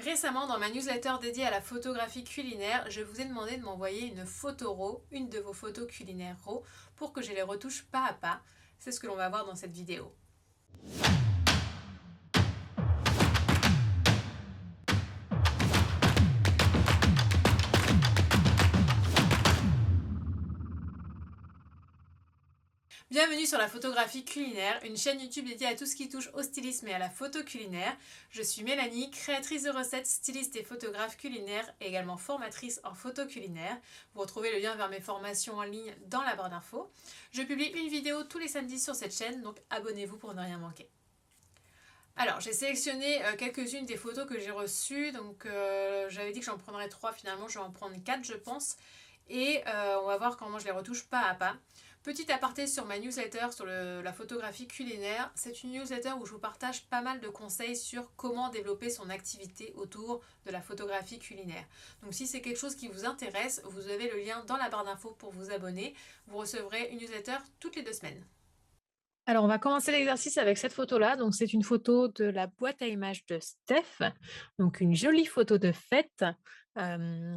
Récemment, dans ma newsletter dédiée à la photographie culinaire, je vous ai demandé de m'envoyer une photo RAW, une de vos photos culinaires RAW, pour que je les retouche pas à pas. C'est ce que l'on va voir dans cette vidéo. Bienvenue sur la photographie culinaire, une chaîne YouTube dédiée à tout ce qui touche au stylisme et à la photo culinaire. Je suis Mélanie, créatrice de recettes, styliste et photographe culinaire et également formatrice en photo culinaire. Vous retrouvez le lien vers mes formations en ligne dans la barre d'infos. Je publie une vidéo tous les samedis sur cette chaîne, donc abonnez-vous pour ne rien manquer. Alors, j'ai sélectionné quelques-unes des photos que j'ai reçues. Donc, j'avais dit que j'en prendrais 3, finalement, je vais en prendre 4, je pense. Et on va voir comment je les retouche pas à pas. Petit aparté sur ma newsletter sur la photographie culinaire. C'est une newsletter où je vous partage pas mal de conseils sur comment développer son activité autour de la photographie culinaire. Donc, si c'est quelque chose qui vous intéresse, vous avez le lien dans la barre d'infos pour vous abonner. Vous recevrez une newsletter toutes les 2 semaines. Alors, on va commencer l'exercice avec cette photo-là. Donc, c'est une photo de la boîte à images de Steph. Donc, une jolie photo de fête.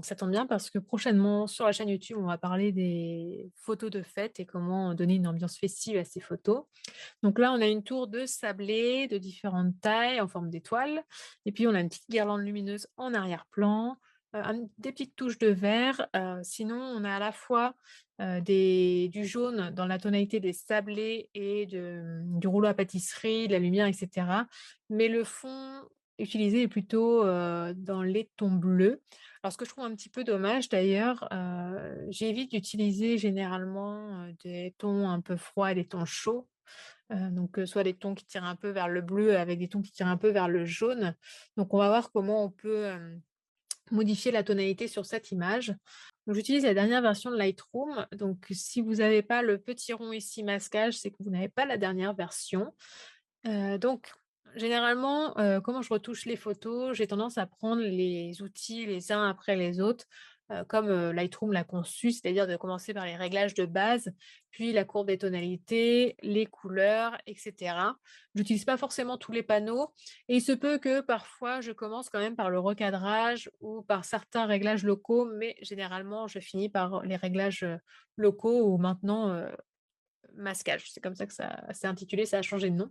Ça tombe bien parce que prochainement, sur la chaîne YouTube, on va parler des photos de fête et comment donner une ambiance festive à ces photos. Donc là, on a une tour de sablé de différentes tailles en forme d'étoile. Et puis, on a une petite guirlande lumineuse en arrière-plan, des petites touches de vert. Sinon, on a à la fois du jaune dans la tonalité des sablés et du rouleau à pâtisserie, de la lumière, etc. Mais le fond utilisé est plutôt dans les tons bleus. Alors, ce que je trouve un petit peu dommage d'ailleurs, j'évite d'utiliser généralement des tons un peu froids et des tons chauds. Donc, soit des tons qui tirent un peu vers le bleu avec des tons qui tirent un peu vers le jaune. Donc, on va voir comment on peut modifier la tonalité sur cette image. Donc, j'utilise la dernière version de Lightroom. Donc, si vous n'avez pas le petit rond ici masquage, c'est que vous n'avez pas la dernière version. Donc, généralement, comment je retouche les photos, j'ai tendance à prendre les outils les uns après les autres, comme Lightroom l'a conçu, c'est-à-dire de commencer par les réglages de base, puis la courbe des tonalités, les couleurs, etc. Je n'utilise pas forcément tous les panneaux et il se peut que parfois je commence quand même par le recadrage ou par certains réglages locaux, mais généralement je finis par les réglages locaux ou maintenant masquage. C'est comme ça que ça c'est intitulé, ça a changé de nom.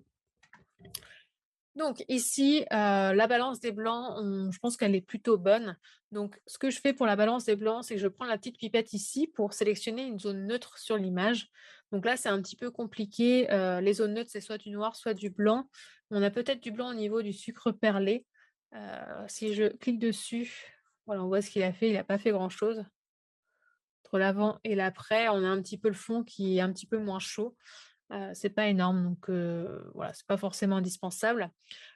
Donc ici, la balance des blancs, je pense qu'elle est plutôt bonne. Donc ce que je fais pour la balance des blancs, c'est que je prends la petite pipette ici pour sélectionner une zone neutre sur l'image. Donc là, c'est un petit peu compliqué. Les zones neutres, c'est soit du noir, soit du blanc. On a peut-être du blanc au niveau du sucre perlé. Si je clique dessus, voilà, on voit ce qu'il a fait. Il n'a pas fait grand-chose. Entre l'avant et l'après, on a un petit peu le fond qui est un petit peu moins chaud. C'est pas énorme, donc voilà, c'est pas forcément indispensable.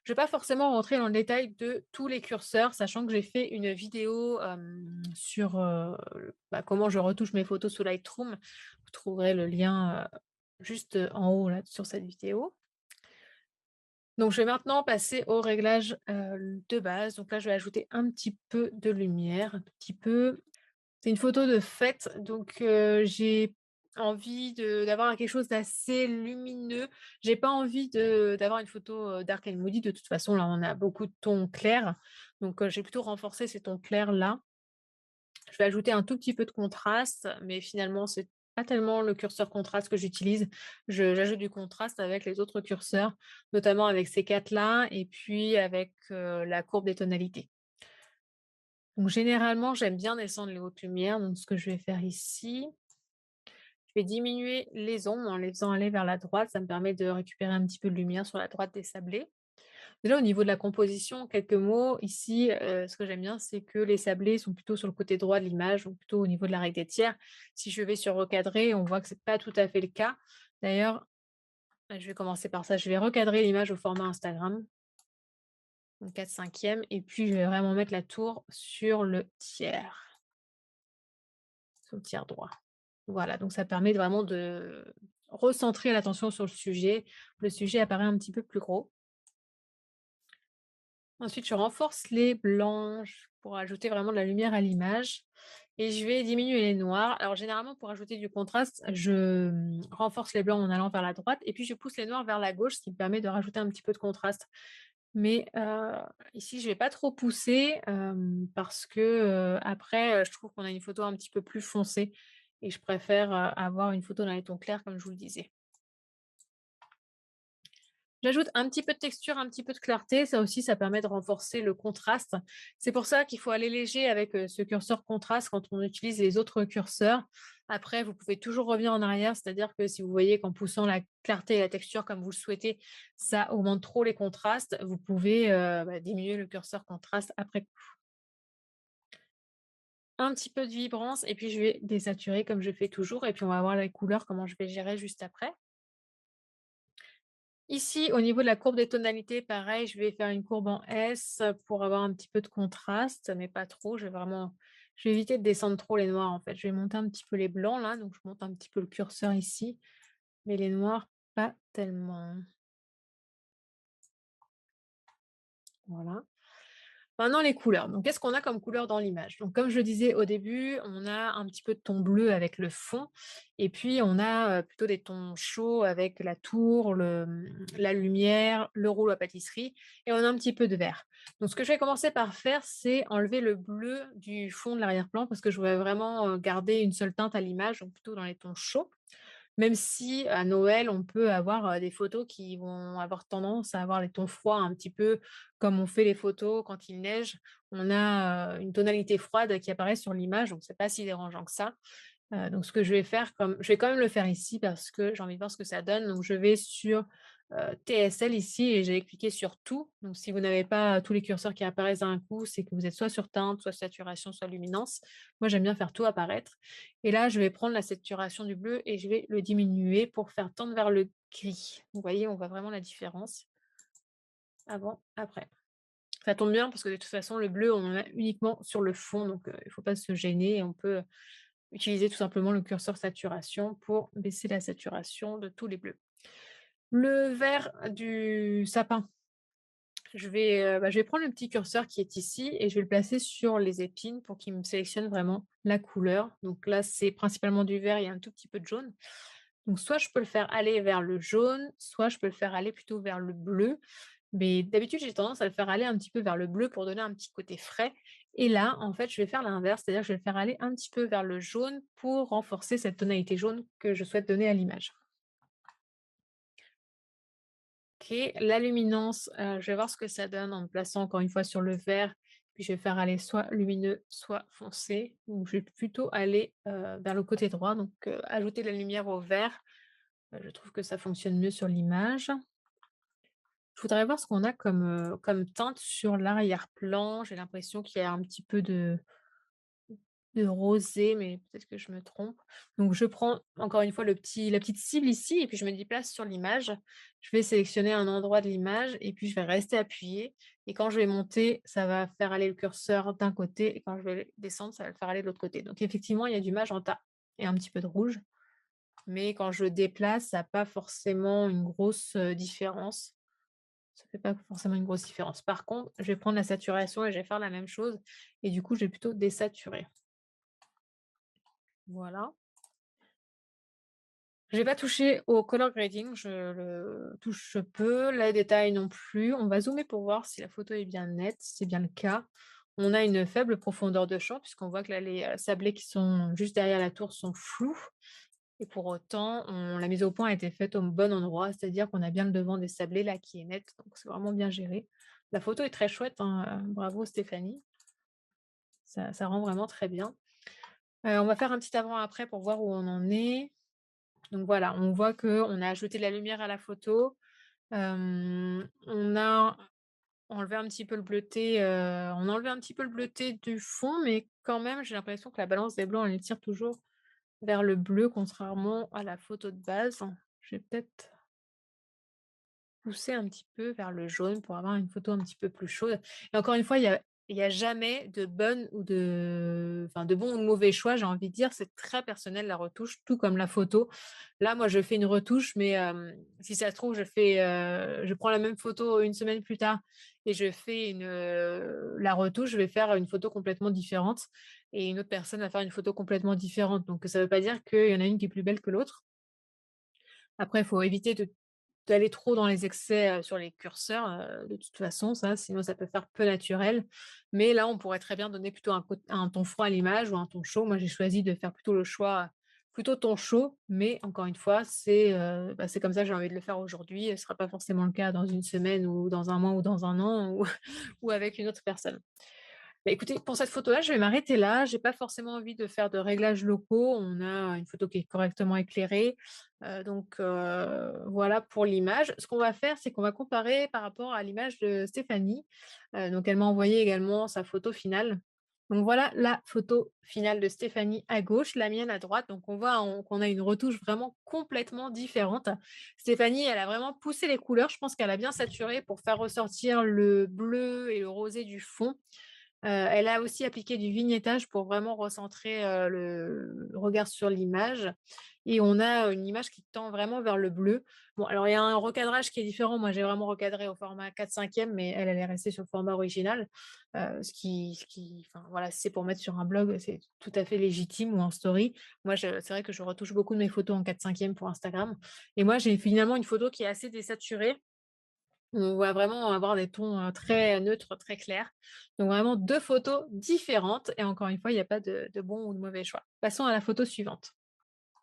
Je vais pas forcément rentrer dans le détail de tous les curseurs, sachant que j'ai fait une vidéo, sur, comment je retouche mes photos sous Lightroom. Vous trouverez le lien, juste, en haut là, sur cette vidéo. Donc je vais maintenant passer au réglage, de base. Donc là, je vais ajouter un petit peu de lumière, un tout petit peu. C'est une photo de fête, donc j'ai envie d'avoir quelque chose d'assez lumineux. J'ai pas envie d'avoir une photo, dark and moody. De toute façon, là, on a beaucoup de tons clairs, donc j'ai plutôt renforcé ces tons clairs-là. Je vais ajouter un tout petit peu de contraste, mais finalement, c'est pas tellement le curseur contraste que j'utilise. J'ajoute du contraste avec les autres curseurs, notamment avec ces 4-là et puis avec, la courbe des tonalités. Donc généralement, j'aime bien descendre les hautes lumières, donc ce que je vais faire ici, je vais diminuer les ombres en les faisant aller vers la droite. Ça me permet de récupérer un petit peu de lumière sur la droite des sablés. Déjà au niveau de la composition, quelques mots. Ici, ce que j'aime bien, c'est que les sablés sont plutôt sur le côté droit de l'image, donc plutôt au niveau de la règle des tiers. Si je vais sur recadrer, on voit que c'est pas tout à fait le cas. D'ailleurs, je vais commencer par ça. Je vais recadrer l'image au format Instagram, donc 4/5 et puis je vais vraiment mettre la tour sur le tiers droit. Voilà, donc ça permet vraiment de recentrer l'attention sur le sujet. Le sujet apparaît un petit peu plus gros. Ensuite, je renforce les blancs pour ajouter vraiment de la lumière à l'image et je vais diminuer les noirs. Alors généralement, pour ajouter du contraste, je renforce les blancs en allant vers la droite et puis je pousse les noirs vers la gauche, ce qui me permet de rajouter un petit peu de contraste. Mais ici, je vais pas trop pousser, parce que, après, je trouve qu'on a une photo un petit peu plus foncée et je préfère, avoir une photo d'un les tons clairs comme je vous le disais. J'ajoute un petit peu de texture, un petit peu de clarté, ça aussi, ça permet de renforcer le contraste. C'est pour ça qu'il faut aller léger avec, ce curseur contraste quand on utilise les autres curseurs. Après, vous pouvez toujours revenir en arrière, c'est-à-dire que si vous voyez qu'en poussant la clarté et la texture comme vous le souhaitez, ça augmente trop les contrastes, vous pouvez, diminuer le curseur contraste après. Un petit peu de vibrance et puis je vais désaturer comme je fais toujours et puis on va voir les couleurs, comment je vais gérer juste après. Ici, au niveau de la courbe des tonalités, pareil, je vais faire une courbe en S pour avoir un petit peu de contraste, mais pas trop. Je vais éviter de descendre trop les noirs en fait. Je vais monter un petit peu les blancs là, donc je monte un petit peu le curseur ici, mais les noirs, pas tellement. Voilà. Maintenant les couleurs. Donc qu'est-ce qu'on a comme couleur dans l'image? Donc comme je le disais au début, on a un petit peu de ton bleu avec le fond et puis on a, plutôt des tons chauds avec la tour, la lumière, le rouleau à pâtisserie et on a un petit peu de vert. Donc ce que je vais commencer par faire, c'est enlever le bleu du fond de l'arrière-plan parce que je voudrais vraiment, garder une seule teinte à l'image, donc plutôt dans les tons chauds. Même si à Noël, on peut avoir, des photos qui vont avoir tendance à avoir les tons froids un petit peu comme on fait les photos quand il neige. On a, une tonalité froide qui apparaît sur l'image, donc c'est pas si dérangeant que ça. Donc ce que je vais faire comme je vais quand même le faire ici parce que j'ai envie de voir ce que ça donne. Donc je vais sur, TSL ici et je vais cliquer sur tout. Donc si vous n'avez pas tous les curseurs qui apparaissent d'un coup, c'est que vous êtes soit sur teinte, soit saturation, soit luminance. Moi j'aime bien faire tout apparaître et là je vais prendre la saturation du bleu et je vais le diminuer pour faire tendre vers le gris. Vous voyez, on voit vraiment la différence avant, après. Ça tombe bien parce que de toute façon le bleu, on en a uniquement sur le fond donc il ne faut pas se gêner et on peut utiliser tout simplement le curseur saturation pour baisser la saturation de tous les bleus. Le vert du sapin, je vais prendre le petit curseur qui est ici et je vais le placer sur les épines pour qu'il me sélectionne vraiment la couleur. Donc là, c'est principalement du vert et un tout petit peu de jaune. Donc soit je peux le faire aller vers le jaune, soit je peux le faire aller plutôt vers le bleu. Mais d'habitude, j'ai tendance à le faire aller un petit peu vers le bleu pour donner un petit côté frais. Et là, en fait, je vais faire l'inverse, c'est-à-dire que je vais le faire aller un petit peu vers le jaune pour renforcer cette tonalité jaune que je souhaite donner à l'image. OK, la luminance, je vais voir ce que ça donne en me plaçant encore une fois sur le vert, puis je vais faire aller soit lumineux, soit foncé. Donc je vais plutôt aller, vers le côté droit, donc ajouter de la lumière au vert, je trouve que ça fonctionne mieux sur l'image. Je voudrais voir ce qu'on a comme teinte sur l'arrière-plan. J'ai l'impression qu'il y a un petit peu de rosé, mais peut-être que je me trompe. Donc je prends encore une fois la petite cible ici et puis je me déplace sur l'image. Je vais sélectionner un endroit de l'image et puis je vais rester appuyée et quand je vais monter, ça va faire aller le curseur d'un côté et quand je vais descendre, ça va le faire aller de l'autre côté. Donc effectivement, il y a du magenta et un petit peu de rouge, mais quand je déplace, ça a pas forcément une grosse, différence. Ça fait pas forcément une grosse différence. Par contre, je vais prendre la saturation et je vais faire la même chose et du coup, je vais plutôt désaturer. Voilà. Je vais pas toucher au color grading, je le touche peu, les détails non plus. On va zoomer pour voir si la photo est bien nette, c'est bien le cas. On a une faible profondeur de champ puisqu'on voit que là, les, sablés qui sont juste derrière la tour sont flous et pour autant, la mise au point a été faite au bon endroit, c'est-à-dire qu'on a bien le devant des sablés là qui est net, donc c'est vraiment bien géré. La photo est très chouette, hein, bravo Stéphanie, ça rend vraiment très bien. On va faire un petit avant-après pour voir où on en est. Donc voilà, on voit qu'on a ajouté de la lumière à la photo, on a enlevé un petit peu le bleuté, on a enlevé un petit peu le bleuté du fond, mais quand même, j'ai l'impression que la balance des blancs, elle tire toujours vers le bleu, contrairement à la photo de base. Je vais peut-être pousser un petit peu vers le jaune pour avoir une photo un petit peu plus chaude et encore une fois, il y a jamais de bonne ou de bon ou de mauvais choix, j'ai envie de dire. C'est très personnel la retouche, tout comme la photo. Là, moi, je fais une retouche, mais si ça se trouve, je prends la même photo une semaine plus tard et je fais la retouche, je vais faire une photo complètement différente et une autre personne va faire une photo complètement différente. Donc ça ne veut pas dire qu'il y en a une qui est plus belle que l'autre. Après, il faut éviter de d'aller trop dans les excès, sur les curseurs, de toute façon ça, sinon ça peut faire peu naturel. Mais là, on pourrait très bien donner plutôt un ton froid à l'image ou un ton chaud. Moi, j'ai choisi de faire plutôt le choix, plutôt ton chaud, mais encore une fois, c'est comme ça que j'ai envie de le faire aujourd'hui. Ce ne sera pas forcément le cas dans une semaine ou dans un mois ou dans un an ou ou avec une autre personne. Bah, écoutez, pour cette photo-là, je vais m'arrêter là. J'ai pas forcément envie de faire de réglages locaux. On a une photo qui est correctement éclairée. Voilà pour l'image. Ce qu'on va faire, c'est qu'on va comparer par rapport à l'image de Stéphanie. Donc elle m'a envoyé également sa photo finale. Donc voilà la photo finale de Stéphanie à gauche, la mienne à droite. Donc on voit qu'on a une retouche vraiment complètement différente. Stéphanie, elle a vraiment poussé les couleurs. Je pense qu'elle a bien saturé pour faire ressortir le bleu et le rosé du fond. Elle a aussi appliqué du vignettage pour vraiment recentrer, le regard sur l'image et on a une image qui tend vraiment vers le bleu. Bon, alors il y a un recadrage qui est différent. Moi, j'ai vraiment recadré au format 4/5, mais elle, elle est restée sur le format original. Ce qui enfin voilà, si c'est pour mettre sur un blog, c'est tout à fait légitime ou en story. Moi, je c'est vrai que je retouche beaucoup de mes photos en 4/5 pour Instagram et moi, j'ai finalement une photo qui est assez désaturée. On va vraiment avoir des tons, très neutres, très clairs. Donc vraiment 2 photos différentes et encore une fois, il y a pas de bon ou de mauvais choix. Passons à la photo suivante.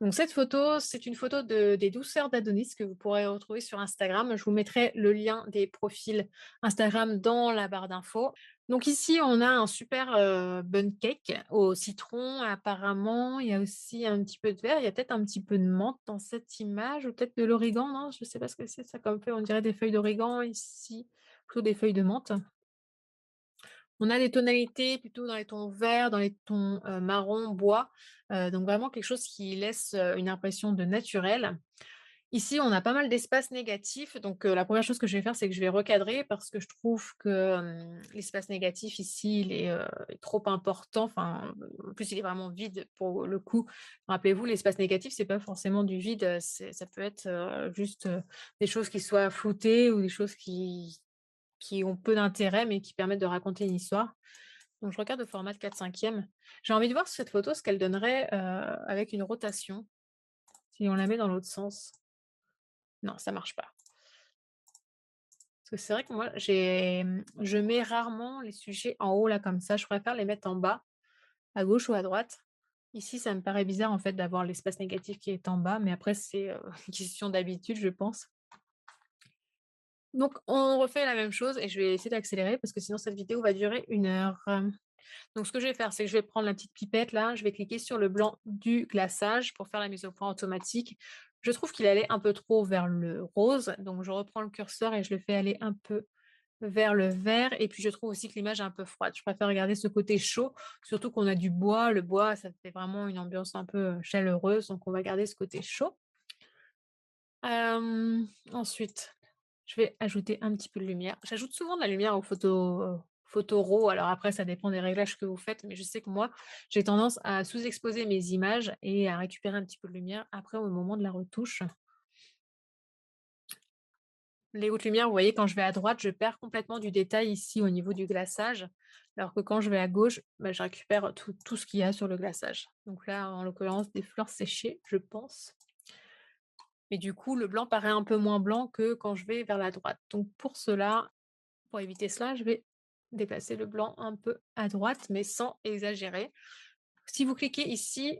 Donc cette photo, c'est une photo des douceurs d'Adonis que vous pourrez retrouver sur Instagram. Je vous mettrai le lien des profils Instagram dans la barre d'infos. Donc ici, on a un super, bundt cake au citron apparemment. Il y a aussi un petit peu de vert. Il y a peut-être un petit peu de menthe dans cette image ou peut-être de l'origan, non? Je ne sais pas ce que c'est ça comme feuille. On dirait des feuilles d'origan ici, plutôt des feuilles de menthe. On a des tonalités plutôt dans les tons verts, dans les tons, marron, bois, donc vraiment quelque chose qui laisse, une impression de naturel. Ici, on a pas mal d'espaces négatifs, donc la première chose que je vais faire, c'est que je vais recadrer parce que je trouve que, l'espace négatif ici, il est trop important. Enfin, en plus, il est vraiment vide pour le coup. Rappelez-vous, l'espace négatif, c'est pas forcément du vide, ça peut être, juste, des choses qui soient floutées ou des choses qui ont peu d'intérêt, mais qui permettent de raconter une histoire. Donc je regarde au format de 4/5. J'ai envie de voir cette photo, ce qu'elle donnerait, avec une rotation, si on la met dans l'autre sens. Non, ça marche pas. Parce que c'est vrai que moi, je mets rarement les sujets en haut là comme ça, je préfère les mettre en bas, à gauche ou à droite. Ici, ça me paraît bizarre en fait d'avoir l'espace négatif qui est en bas, mais après c'est, une question d'habitude, je pense. Donc on refait la même chose et je vais essayer d'accélérer parce que sinon cette vidéo va durer 1 heure. Donc ce que je vais faire, c'est que je vais prendre la petite pipette là, je vais cliquer sur le blanc du glaçage pour faire la mise au point automatique. Je trouve qu'il allait un peu trop vers le rose, donc je reprends le curseur et je le fais aller un peu vers le vert et puis je trouve aussi que l'image est un peu froide. Je préfère regarder ce côté chaud, surtout qu'on a du bois. Le bois, ça fait vraiment une ambiance un peu, chaleureuse, donc on va garder ce côté chaud. Ensuite, je vais ajouter un petit peu de lumière. J'ajoute souvent de la lumière aux photos RAW, alors après ça dépend des réglages que vous faites, mais je sais que moi, j'ai tendance à sous-exposer mes images et à récupérer un petit peu de lumière après au moment de la retouche. Les hautes lumières, vous voyez, quand je vais à droite, je perds complètement du détail ici au niveau du glaçage, alors que quand je vais à gauche, bah, je récupère tout ce qu'il y a sur le glaçage. Donc là, en l'occurrence, des fleurs séchées, je pense. Et du coup, le blanc paraît un peu moins blanc que quand je vais vers la droite. Donc pour cela, pour éviter cela, je vais déplacer le blanc un peu à droite, mais sans exagérer. Si vous cliquez ici,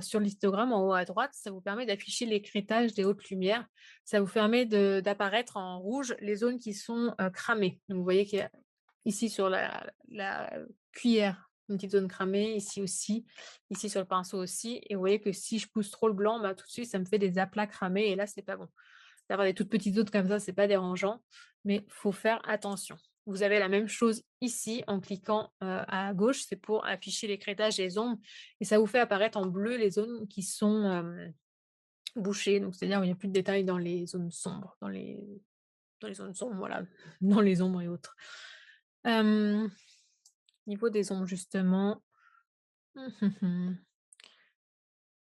sur l'histogramme en haut à droite, ça vous permet d'afficher l'écrêtage des hautes lumières. Ça vous permet d'apparaître en rouge les zones qui sont, cramées. Donc vous voyez qu'il y a ici sur la cuillère, une petite zone cramée, ici aussi, ici sur le pinceau aussi et vous voyez que si je pousse trop le blanc, bah, tout de suite ça me fait des aplats cramés et là c'est pas bon. D'avoir des toutes petites zones comme ça, c'est pas dérangeant, mais faut faire attention. Vous avez la même chose ici en cliquant, à gauche, c'est pour afficher l'écrêtage des ombres et ça vous fait apparaître en bleu les zones qui sont, bouchées, donc c'est-à-dire où il y a plus de détails dans les zones sombres, dans les zones sombres, voilà, dans les ombres et autres. Hem, Niveau des ombres justement,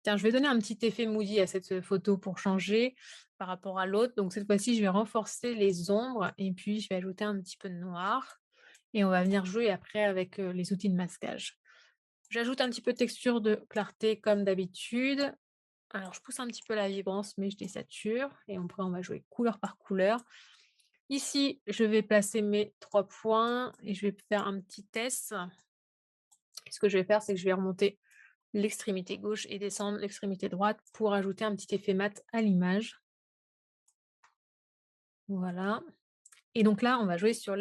tiens, je vais donner un petit effet moody à cette photo pour changer par rapport à l'autre. Donc cette fois-ci, je vais renforcer les ombres et puis je vais ajouter un petit peu de noir et on va venir jouer après avec, les outils de masquage. J'ajoute un petit peu de texture de clarté comme d'habitude Alors, je pousse un petit peu la vibrance, mais je désature. Et après, on va jouer couleur par couleur. Ici, je vais placer mes 3 points et je vais faire un petit test. Ce que je vais faire, c'est que je vais remonter l'extrémité gauche et descendre l'extrémité droite pour ajouter un petit effet mat à l'image. Voilà. Et donc là, on va jouer sur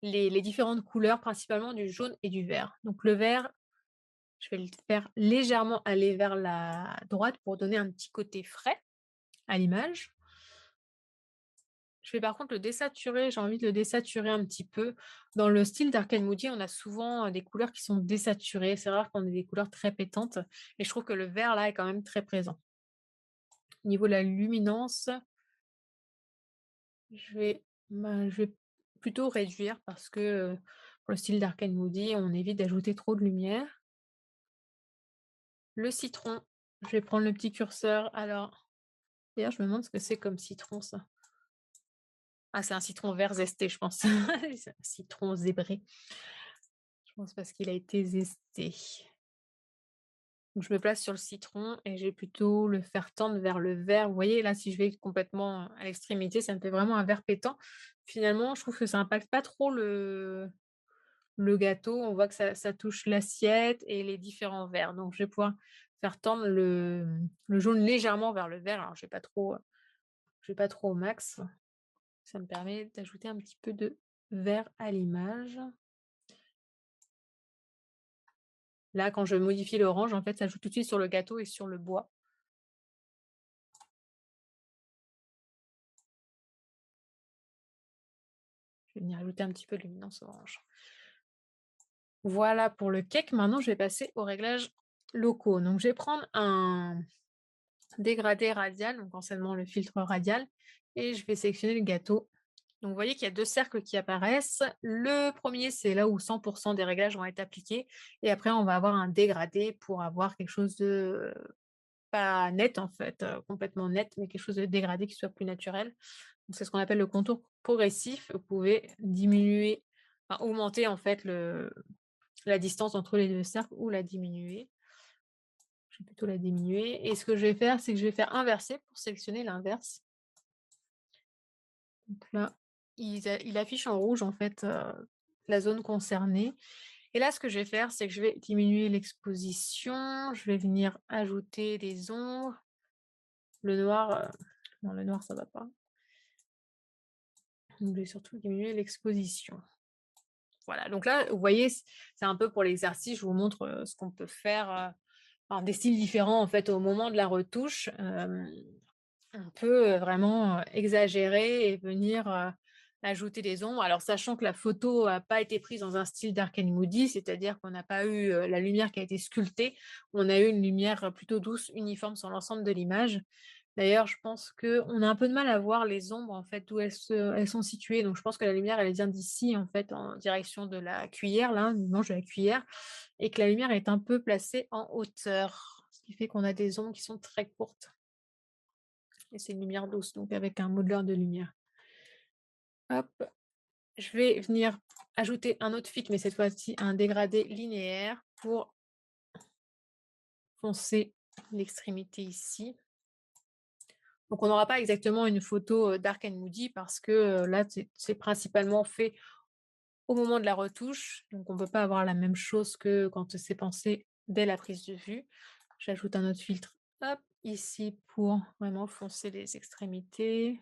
les différentes couleurs, principalement du jaune et du vert. Donc le vert, je vais le faire légèrement aller vers la droite pour donner un petit côté frais à l'image. Je vais par contre le désaturer, j'ai envie de le désaturer un petit peu. Dans le style Dark and Moody, on a souvent des couleurs qui sont désaturées. C'est rare qu'on ait des couleurs très pétantes. Et je trouve que le vert, là, est quand même très présent. Au niveau de la luminance, je vais plutôt réduire parce que pour le style Dark and Moody, on évite d'ajouter trop de lumière. Le citron, je vais prendre le petit curseur. Alors, d'ailleurs, je me demande ce que c'est comme citron, ça. Ah, c'est un citron vert zesté, je pense. C'est un citron zébré. Je pense parce qu'il a été zesté. Donc je me place sur le citron et je vais plutôt le faire tendre vers le vert. Vous voyez, là, si je vais complètement à l'extrémité, ça me fait vraiment un vert pétant. Finalement, je trouve que ça impacte pas trop le gâteau. On voit que ça touche l'assiette et les différents verts. Donc je vais pouvoir faire tendre le jaune légèrement vers le vert. Alors je vais pas trop au max. Ça me permet d'ajouter un petit peu de vert à l'image. Là, quand je modifie l'orange, en fait, ça joue tout de suite sur le gâteau et sur le bois. Je vais venir ajouter un petit peu de luminance orange. Voilà pour le cake. Maintenant, je vais passer aux réglages locaux. Donc, je vais prendre un dégradé radial, donc anciennement le filtre radial, et je vais sélectionner le gâteau. Donc, vous voyez qu'il y a 2 cercles qui apparaissent. Le premier, c'est là où 100 des réglages vont être appliqués. Et après, on va avoir un dégradé pour avoir quelque chose de pas net, en fait, complètement net, mais quelque chose de dégradé qui soit plus naturel. Donc, c'est ce qu'on appelle le contour progressif. Vous pouvez diminuer, enfin, augmenter, en fait, la distance entre les 2 cercles ou la diminuer. Je vais plutôt la diminuer. Et ce que je vais faire, c'est que je vais faire inverser pour sélectionner l'inverse. Donc là, il affiche en rouge, en fait, la zone concernée. Et là, ce que je vais faire, c'est que je vais diminuer l'exposition. Je vais venir ajouter des ombres. Le noir, non, le noir, ça va pas. Donc, je vais surtout diminuer l'exposition. Voilà, donc là, vous voyez, c'est un peu pour l'exercice, je vous montre ce qu'on peut faire, des styles différents en fait au moment de la retouche. On peut vraiment exagérer et venir ajouter des ombres. Alors, sachant que la photo n'a pas été prise dans un style dark and moody, c'est-à-dire qu'on n'a pas eu la lumière qui a été sculptée, on a eu une lumière plutôt douce, uniforme sur l'ensemble de l'image. D'ailleurs, je pense qu'on a un peu de mal à voir les ombres, en fait, où elles sont situées. Donc, je pense que la lumière, elle vient d'ici, en fait, en direction de la cuillère, là, du manche de la cuillère, et que la lumière est un peu placée en hauteur, ce qui fait qu'on a des ombres qui sont très courtes. Et c'est une lumière douce, donc avec un modeleur de lumière. Hop, je vais venir ajouter un autre filtre, mais cette fois-ci un dégradé linéaire pour foncer l'extrémité ici. Donc, on n'aura pas exactement une photo dark and moody parce que là, c'est principalement fait au moment de la retouche. Donc, on ne peut pas avoir la même chose que quand c'est pensé dès la prise de vue. J'ajoute un autre filtre, hop, ici pour vraiment foncer les extrémités.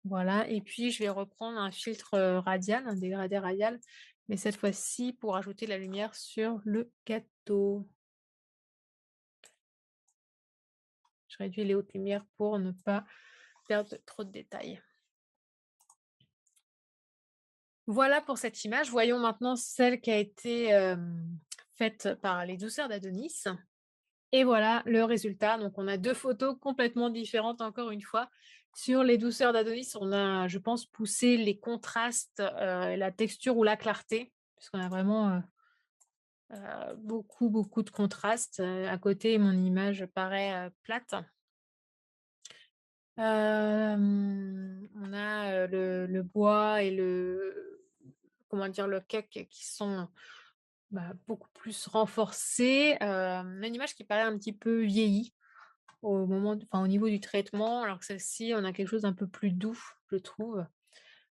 Voilà, et puis je vais reprendre un filtre radial, un dégradé radial, mais cette fois-ci pour ajouter la lumière sur le gâteau. Je réduis les hautes lumières pour ne pas perdre trop de détails. Voilà pour cette image. Voyons maintenant celle qui a été faite par les douceurs d'Adonis. Et voilà le résultat. Donc, on a 2 photos complètement différentes encore une fois. Sur les douceurs d'Adonis, on a, je pense, poussé les contrastes, la texture ou la clarté, puisqu'on a vraiment beaucoup, beaucoup de contrastes. À côté, mon image paraît plate. On a le bois et comment dire, le cake qui sont beaucoup plus renforcée, une image qui paraît un petit peu vieillie au niveau du traitement, alors que celle-ci, on a quelque chose d'un peu plus doux, je trouve.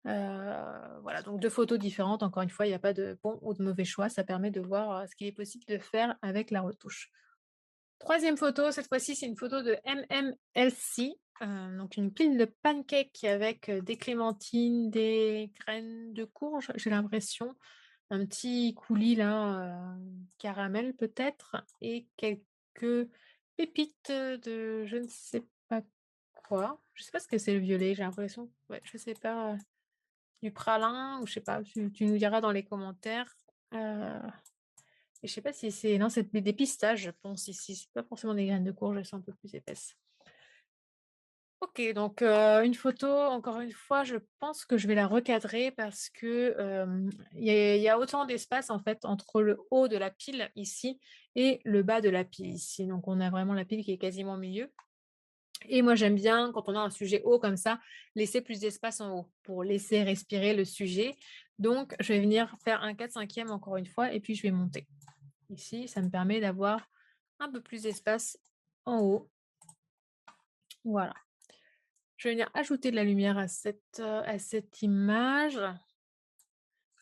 Voilà, donc 2 photos différentes. Encore une fois, il y a pas de bon ou de mauvais choix. Ça permet de voir, ce qu'il est possible de faire avec la retouche. Troisième photo, cette fois-ci, c'est une photo de MMLC, donc une pile de pancakes avec, des clémentines, des graines de courge, j'ai l'impression, un petit coulis là, caramel peut-être et quelques pépites, de je ne sais pas quoi. Je sais pas ce que c'est le violet, j'ai l'impression, ouais, je sais pas, du pralin ou je sais pas, tu nous diras dans les commentaires, heu et je sais pas si c'est non, c'est des pistaches, je pense ici, c'est pas forcément des graines de courge, elles sont un peu plus épaisses. OK, donc une photo, encore une fois, je pense que je vais la recadrer parce que, il y a autant d'espace, en fait, entre le haut de la pile ici et le bas de la pile ici. Donc on a vraiment la pile qui est quasiment au milieu et moi j'aime bien quand on a un sujet haut comme ça, laisser plus d'espace en haut pour laisser respirer le sujet. Donc je vais venir faire un 4/5 encore une fois et puis je vais monter. Ici, ça me permet d'avoir un peu plus d'espace en haut. Voilà. Je vais venir ajouter de la lumière à cette image.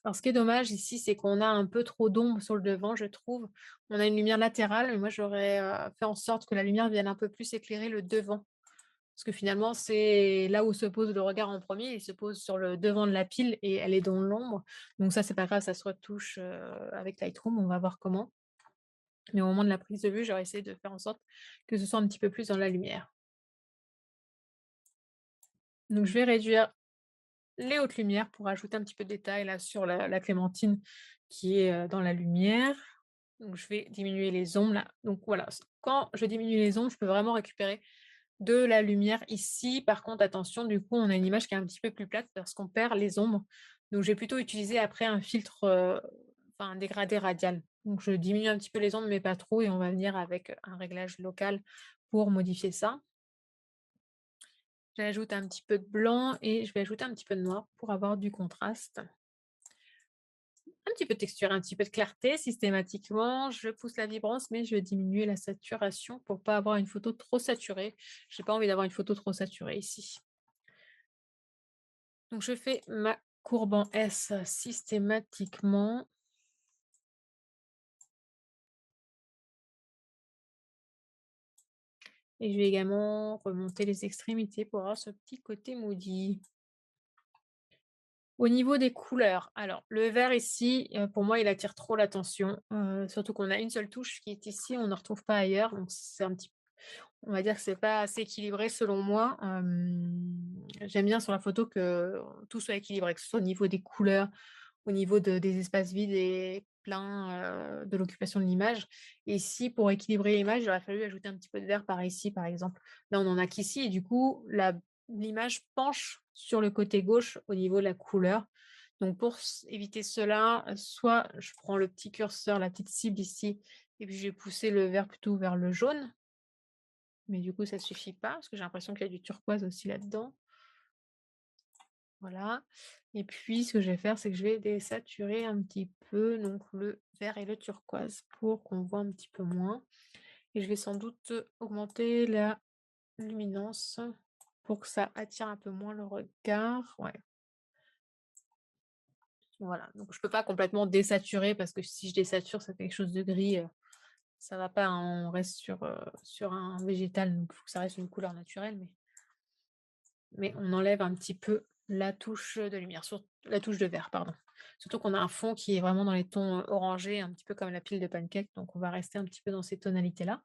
Alors, ce qui est dommage ici, c'est qu'on a un peu trop d'ombre sur le devant, je trouve. On a une lumière latérale, mais moi, j'aurais fait en sorte que la lumière vienne un peu plus éclairer le devant. Parce que finalement, c'est là où se pose le regard en premier. Il se pose sur le devant de la pile et elle est dans l'ombre. Donc ça, c'est pas grave, ça se retouche avec Lightroom. On va voir comment. Mais au moment de la prise de vue, j'aurais essayé de faire en sorte que ce soit un petit peu plus dans la lumière. Donc je vais réduire les hautes lumières pour ajouter un petit peu de détail là sur la clémentine qui est, dans la lumière. Donc je vais diminuer les ombres là. Donc voilà, quand je diminue les ombres, je peux vraiment récupérer de la lumière ici. Par contre, attention, du coup, on a une image qui est un petit peu plus plate parce qu'on perd les ombres. Donc je vais plutôt utiliser après un filtre, enfin un dégradé radial. Donc je diminue un petit peu les ombres, mais pas trop et on va venir avec un réglage local pour modifier ça. J'ajoute un petit peu de blanc et je vais ajouter un petit peu de noir pour avoir du contraste. Un petit peu de texture, un petit peu de clarté systématiquement. Je pousse la vibrance, mais je vais diminuer la saturation pour pas avoir une photo trop saturée. J'ai pas envie d'avoir une photo trop saturée ici. Donc je fais ma courbe en S systématiquement. Et je vais également remonter les extrémités pour avoir ce petit côté moody. Au niveau des couleurs, alors le vert ici, pour moi, il attire trop l'attention, surtout qu'on a une seule touche qui est ici, on ne retrouve pas ailleurs, donc c'est un petit on va dire que c'est pas assez équilibré selon moi. J'aime bien sur la photo que tout soit équilibré, que ce soit au niveau des couleurs, au niveau des espaces vides et pleins, de l'occupation de l'image. Et ici, pour équilibrer l'image, il aurait fallu ajouter un petit peu de vert par ici, par exemple. Là, on en a qu'ici et du coup, l'image penche sur le côté gauche au niveau de la couleur. Donc pour éviter cela, soit je prends le petit curseur, la petite cible ici, et puis je vais pousser le vert plutôt vers le jaune. Mais du coup, ça suffit pas parce que j'ai l'impression qu'il y a du turquoise aussi là-dedans. Voilà. Et puis, ce que je vais faire, c'est que je vais désaturer un petit peu donc le vert et le turquoise pour qu'on voit un petit peu moins. Et je vais sans doute augmenter la luminance pour que ça attire un peu moins le regard. Ouais, voilà. Donc, je peux pas complètement désaturer parce que si je désature, ça fait quelque chose de gris. Ça va pas, hein, on reste sur un végétal, donc il faut que ça reste une couleur naturelle. Mais on enlève un petit peu la touche de lumière, la touche de vert, pardon. Surtout qu'on a un fond qui est vraiment dans les tons, orangés, un petit peu comme la pile de pancakes, donc on va rester un petit peu dans ces tonalités-là.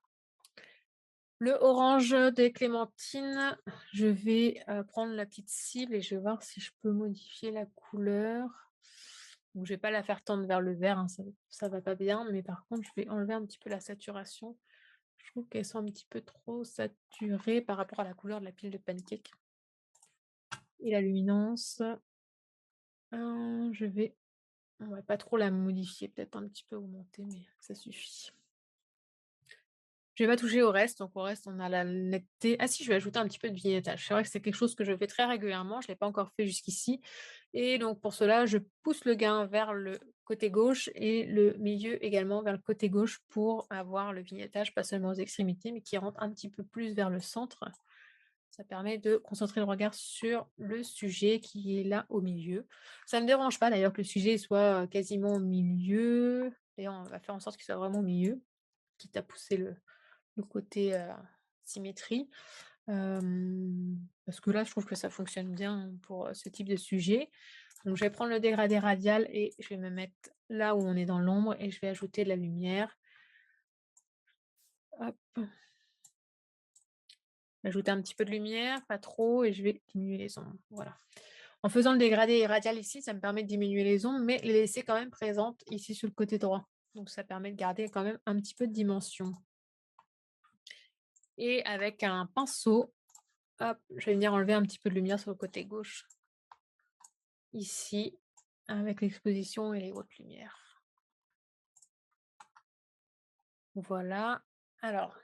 Le orange des clémentines, je vais, prendre la petite cible et je vais voir si je peux modifier la couleur. Donc je vais pas la faire tendre vers le vert, hein, ça va pas bien, mais par contre je vais enlever un petit peu la saturation. Je trouve qu'elles sont un petit peu trop saturées par rapport à la couleur de la pile de pancakes. Et la luminance, je vais ouais, pas trop la modifier, peut-être un petit peu augmenter, mais ça suffit. Je vais pas toucher au reste, donc au reste, on a la netteté. Ah si, je vais ajouter un petit peu de vignettage. C'est vrai que c'est quelque chose que je fais très régulièrement, je ne l'ai pas encore fait jusqu'ici et donc pour cela, je pousse le gain vers le côté gauche et le milieu également vers le côté gauche pour avoir le vignettage, pas seulement aux extrémités, mais qui rentre un petit peu plus vers le centre. Ça permet de concentrer le regard sur le sujet qui est là au milieu. Ça ne me dérange pas d'ailleurs que le sujet soit, quasiment au milieu. D'ailleurs, on va faire en sorte qu'il soit vraiment au milieu, quitte à pousser le côté, symétrie. Parce que là, je trouve que ça fonctionne bien pour, ce type de sujet. Donc je vais prendre le dégradé radial et je vais me mettre là où on est dans l'ombre et je vais ajouter de la lumière. Hop, ajouter un petit peu de lumière, pas trop et je vais diminuer les ombres, voilà. En faisant le dégradé radial ici, ça me permet de diminuer les ombres, mais les laisser quand même présentes ici sur le côté droit. Donc ça permet de garder quand même un petit peu de dimension. Et avec un pinceau, hop, je vais venir enlever un petit peu de lumière sur le côté gauche, ici, avec l'exposition et les hautes lumières. Voilà. Alors,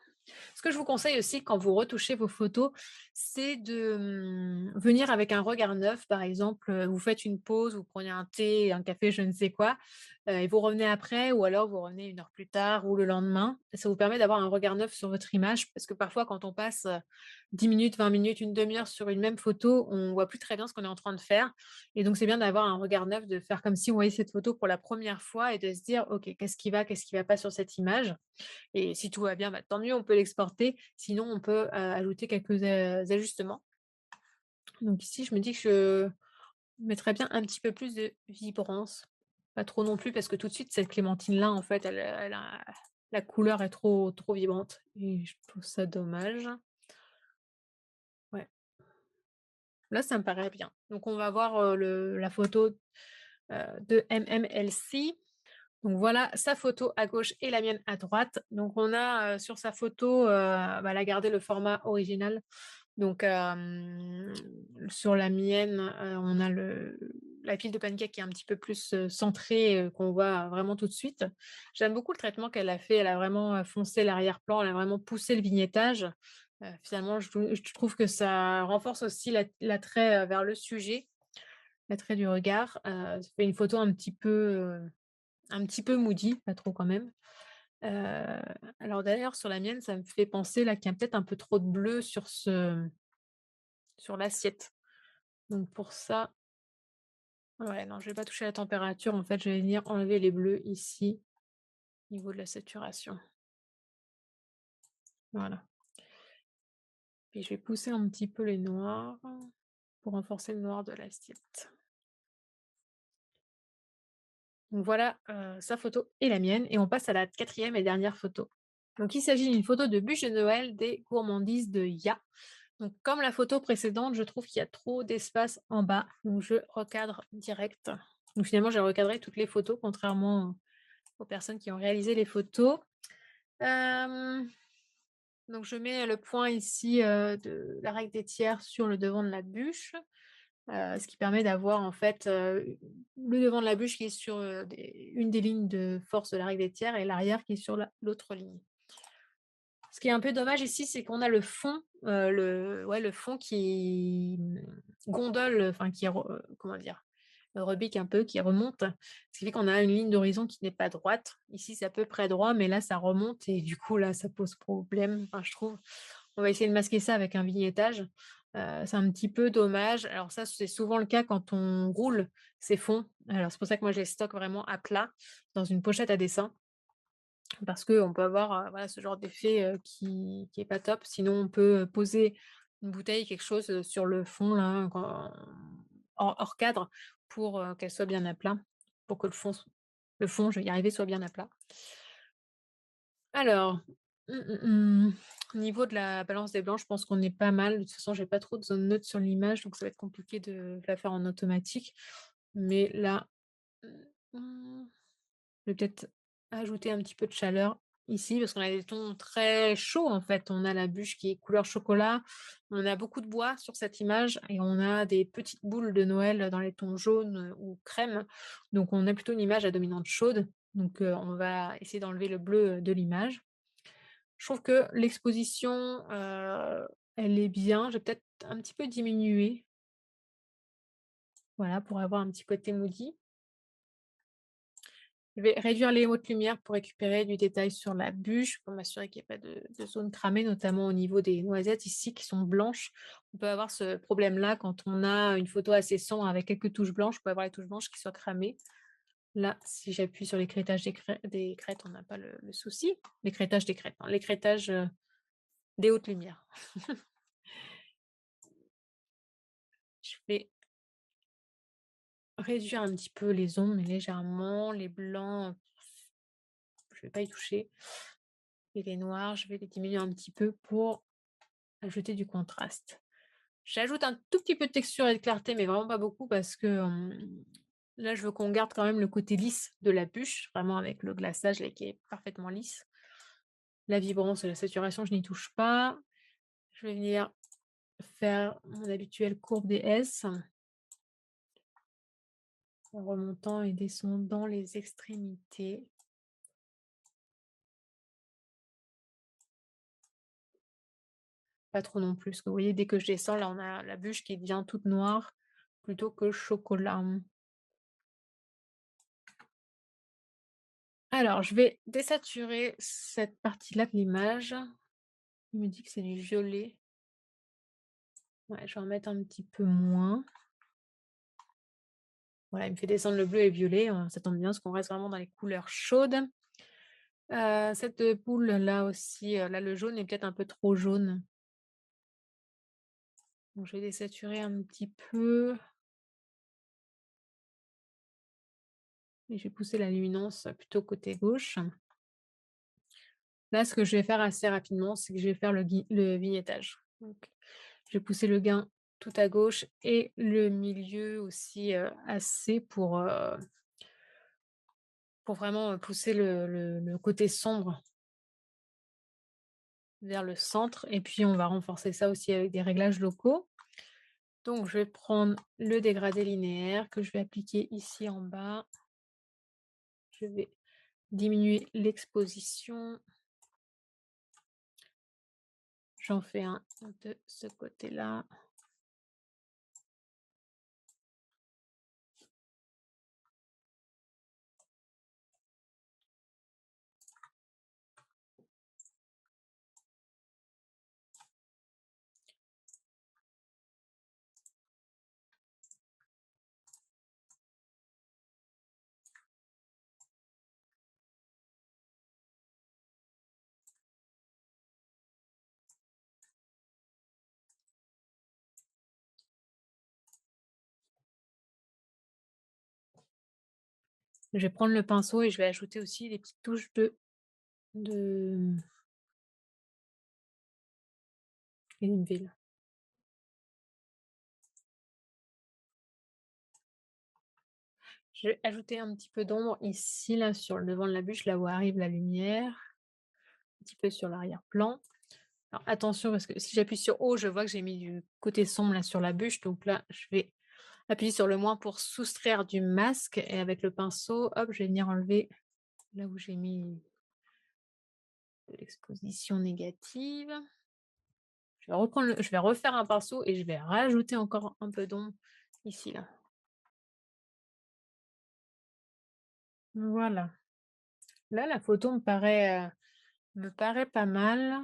ce que je vous conseille aussi quand vous retouchez vos photos, c'est de venir avec un regard neuf. Par exemple, vous faites une pause, vous prenez un thé, un café, je ne sais quoi, et vous revenez après ou alors vous revenez 1 heure plus tard ou le lendemain. Ça vous permet d'avoir un regard neuf sur votre image parce que parfois quand on passe, 10 minutes, 20 minutes, une demi heure sur une même photo, on voit plus très bien ce qu'on est en train de faire et donc c'est bien d'avoir un regard neuf, de faire comme si on voyait cette photo pour la première fois et de se dire: «OK, qu'est-ce qui va pas sur cette image?» Et si tout va bien, bah, tant mieux, on peut l'exporter. Sinon, on peut, ajouter quelques, ajustements. Donc ici, je me dis que je mettrais bien un petit peu plus de vibrance. Pas trop non plus parce que tout de suite, cette clémentine-là, en fait, elle a la couleur est trop vibrante et je trouve ça dommage. Ouais, là, ça me paraît bien. Donc on va voir, le la photo, de MMLC. Donc voilà sa photo à gauche et la mienne à droite. Donc on a, sur sa photo, bah, elle a gardé le format original. Donc sur la mienne, on a la pile de pancakes qui est un petit peu plus, centrée, qu'on voit vraiment tout de suite. J'aime beaucoup le traitement qu'elle a fait. Elle a vraiment, foncé l'arrière-plan, elle a vraiment poussé le vignettage. Finalement, je trouve que ça renforce aussi l'attrait, vers le sujet, l'attrait du regard. Ça fait une photo un petit peu moody, pas trop quand même. Heu, alors d'ailleurs sur la mienne, ça me fait penser là qu'il y a peut-être un peu trop de bleu sur l'assiette. Donc pour ça, ouais, non, je vais pas toucher la température, en fait, je vais venir enlever les bleus ici, au niveau de la saturation. Voilà. Puis je vais pousser un petit peu les noirs pour renforcer le noir de l'assiette. Donc voilà, sa photo et la mienne et on passe à la quatrième et dernière photo. Donc il s'agit d'une photo de bûche de Noël des gourmandises de Ya. Donc comme la photo précédente, je trouve qu'il y a trop d'espace en bas, donc je recadre direct. Donc finalement, j'ai recadré toutes les photos, contrairement aux personnes qui ont réalisé les photos. Hem, donc je mets le point ici, de la règle des tiers sur le devant de la bûche, ce qui permet d'avoir en fait, le devant de la bûche qui est sur, une des lignes de force de la règle des tiers et l'arrière qui est sur l'autre ligne. Ce qui est un peu dommage ici, c'est qu'on a le fond, le fond qui, gondole, enfin qui comment dire? Rebique un peu, qui remonte. Ce qui fait qu'on a une ligne d'horizon qui n'est pas droite. Ici, c'est à peu près droit, mais là, ça remonte et du coup, là, ça pose problème, enfin, je trouve. On va essayer de masquer ça avec un vignettage. C'est un petit peu dommage. Alors ça, c'est souvent le cas quand on roule ces fonds. Alors c'est pour ça que moi, je les stocke vraiment à plat dans une pochette à dessin. Parce qu'on peut avoir, voilà, ce genre d'effet, qui est pas top. Sinon, on peut, poser une bouteille, quelque chose, sur le fond là, hors cadre pour, qu'elle soit bien à plat, pour que le fond, je vais y arriver, soit bien à plat. Alors, au niveau de la balance des blancs, je pense qu'on est pas mal. De toute façon, j'ai pas trop de zone neutre sur l'image, donc ça va être compliqué de la faire en automatique. Mais là, mmh je vais peut-être ajouter un petit peu de chaleur ici, parce qu'on a des tons très chauds en fait. On a la bûche qui est couleur chocolat, on a beaucoup de bois sur cette image et on a des petites boules de Noël dans les tons jaunes ou crème. Donc on a plutôt une image à dominante chaude. Donc on va essayer d'enlever le bleu de l'image. Je trouve que l'exposition, elle est bien. Je vais peut-être un petit peu diminuer, voilà, pour avoir un petit côté moody. Je vais réduire les hautes lumières pour récupérer du détail sur la bûche, pour m'assurer qu'il n'y ait pas de zone cramée, notamment au niveau des noisettes ici qui sont blanches. On peut avoir ce problème-là quand on a une photo assez sombre avec quelques touches blanches. On peut avoir les touches blanches qui soient cramées. Là, si j'appuie sur l'écrêtage des crêtes, on n'a pas le souci. L'écrêtage des crêtes, hein, l'écrêtage des hautes lumières. Je vais réduire un petit peu les ombres, mais légèrement. Les blancs, je ne vais pas y toucher. Et les noirs, je vais les diminuer un petit peu pour ajouter du contraste. J'ajoute un tout petit peu de texture et de clarté, mais vraiment pas beaucoup parce que là, je veux qu'on garde quand même le côté lisse de la bûche, vraiment avec le glaçage là, qui est parfaitement lisse. La vibrance et la saturation, je n'y touche pas. Je vais venir faire mon habituelle courbe des S en remontant et descendant les extrémités. Pas trop non plus, parce que vous voyez, dès que je descends, là, on a la bûche qui devient toute noire plutôt que chocolat. Alors, je vais désaturer cette partie-là de l'image. Il me dit que c'est du violet. Ouais, je vais en mettre un petit peu moins. Voilà, il me fait descendre le bleu et le violet. Ça tombe bien parce qu'on reste vraiment dans les couleurs chaudes. Cette boule-là aussi, là, le jaune est peut-être un peu trop jaune. Donc, je vais désaturer un petit peu. Et je vais pousser la luminance plutôt côté gauche. Là, ce que je vais faire assez rapidement, c'est que je vais faire le vignettage. Donc, je vais pousser le gain tout à gauche et le milieu aussi assez pour vraiment pousser le côté sombre vers le centre. Et puis, on va renforcer ça aussi avec des réglages locaux. Donc, je vais prendre le dégradé linéaire que je vais appliquer ici en bas. Je vais diminuer l'exposition. J'en fais un de ce côté-là. Je vais prendre le pinceau et je vais ajouter aussi des petites touches de Greenville. Je vais ajouter un petit peu d'ombre ici, là, sur le devant de la bûche, là où arrive la lumière, un petit peu sur l'arrière-plan. Alors attention, parce que si j'appuie sur haut, je vois que j'ai mis du côté sombre là sur la bûche. Donc là, je vais appuyer sur le moins pour soustraire du masque. Et avec le pinceau, hop, je vais venir enlever là où j'ai mis de l'exposition négative. Je vais refaire un pinceau et je vais rajouter encore un peu d'ombre ici, là. Voilà. Là, la photo me paraît pas mal.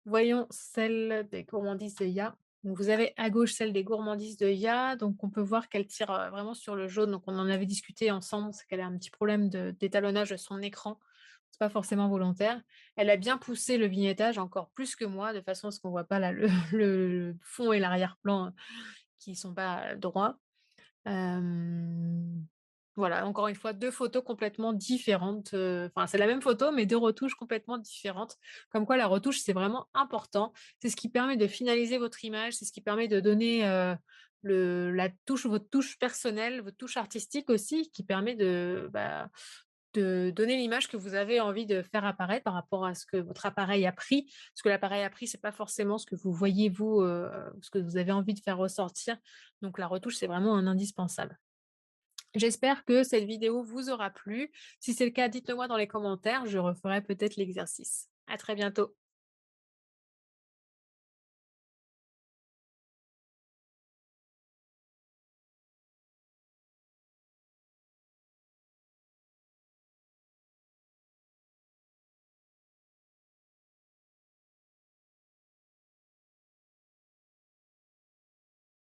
Voyons celle des gourmandises de Ya. Donc vous avez à gauche celle des gourmandises de Ya, donc on peut voir qu'elle tire, vraiment sur le jaune, donc on en avait discuté ensemble, c'est qu'elle a un petit problème d'étalonnage de son écran. C'est pas forcément volontaire. Elle a bien poussé le vignettage encore plus que moi, de façon à ce qu'on voit pas là le le fond et l'arrière-plan, qui sont pas droits. Hem, voilà, encore une fois, 2 photos complètement différentes, enfin, c'est la même photo, mais 2 retouches complètement différentes. Comme quoi la retouche, c'est vraiment important. C'est ce qui permet de finaliser votre image, c'est ce qui permet de donner, votre touche personnelle, votre touche artistique aussi, qui permet de donner l'image que vous avez envie de faire apparaître par rapport à ce que votre appareil a pris. Ce que l'appareil a pris, c'est pas forcément ce que vous voyez vous, ce que vous avez envie de faire ressortir. Donc la retouche, c'est vraiment un indispensable. J'espère que cette vidéo vous aura plu. Si c'est le cas, dites-le moi dans les commentaires, je referai peut-être l'exercice. À très bientôt.